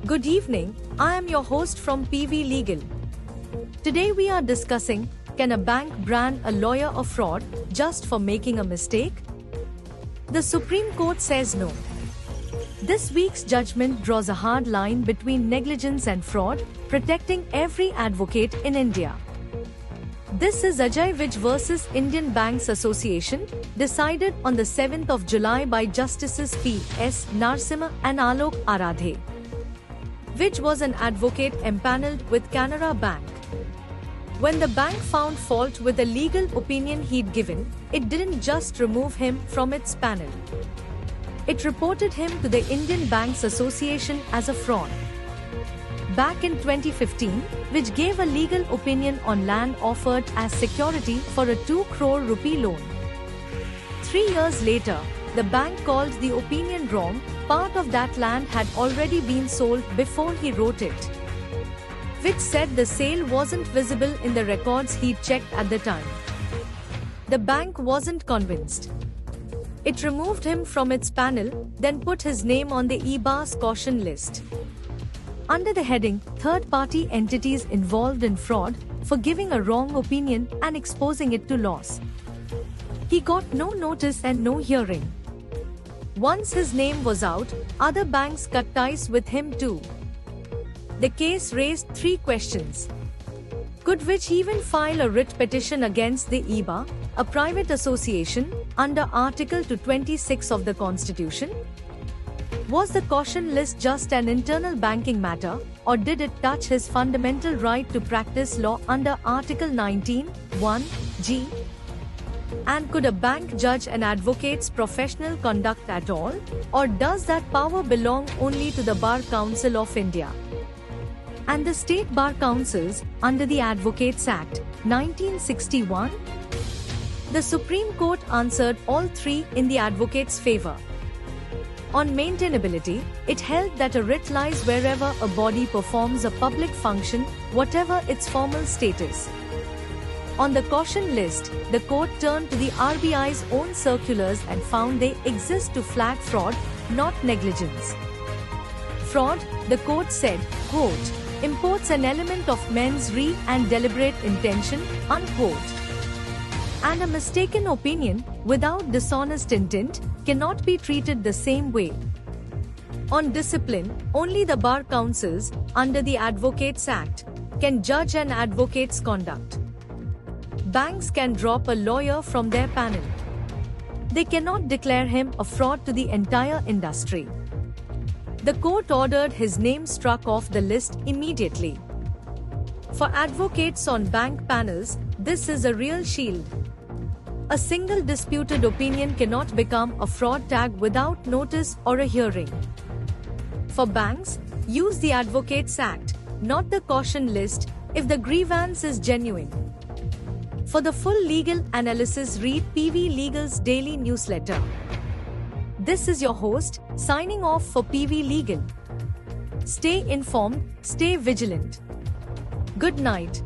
Good evening, I am your host from PV Legal. Today we are discussing, can a bank brand a lawyer a fraud just for making a mistake? The Supreme Court says no. This week's judgment draws a hard line between negligence and fraud, protecting every advocate in India. This is Ajay Vij versus Indian Banks Association, decided on the 7th of July by Justices P. S. Narasimha and Alok Aradhe. Vij was an advocate empaneled with Canara Bank. When the bank found fault with a legal opinion he'd given, it didn't just remove him from its panel. It reported him to the Indian Banks Association as a fraud. Back in 2015, Vij gave a legal opinion on land offered as security for a 2 crore rupee loan. 3 years later, the bank called the opinion wrong. Part of that land had already been sold before he wrote it. Vij said the sale wasn't visible in the records he'd checked at the time. The bank wasn't convinced. It removed him from its panel, then put his name on the EBA's caution list. Under the heading, third-party entities involved in fraud, for giving a wrong opinion and exposing it to loss. He got no notice and no hearing. Once his name was out, other banks cut ties with him too. The case raised 3 questions. Could Vij even file a writ petition against the EBA, a private association, under Article 226 of the Constitution? Was the caution list just an internal banking matter, or did it touch his fundamental right to practice law under Article 19(1)(g)? And could a bank judge an advocate's professional conduct at all, or does that power belong only to the Bar Council of India and the state bar councils under the Advocates Act, 1961? The Supreme Court answered all 3 in the advocate's favor. On maintainability, it held that a writ lies wherever a body performs a public function, whatever its formal status. On the caution list, the court turned to the RBI's own circulars and found they exist to flag fraud, not negligence. Fraud, the court said, quote, imports an element of mens rea and deliberate intention, unquote. And a mistaken opinion, without dishonest intent, cannot be treated the same way. On discipline, only the bar councils, under the Advocates Act, can judge an advocate's conduct. Banks can drop a lawyer from their panel. They cannot declare him a fraud to the entire industry. The court ordered his name struck off the list immediately. For advocates on bank panels, this is a real shield. A single disputed opinion cannot become a fraud tag without notice or a hearing. For banks, use the Advocates Act, not the caution list, if the grievance is genuine. For the full legal analysis, read PV Legal's daily newsletter. This is your host, signing off for PV Legal. Stay informed, stay vigilant. Good night.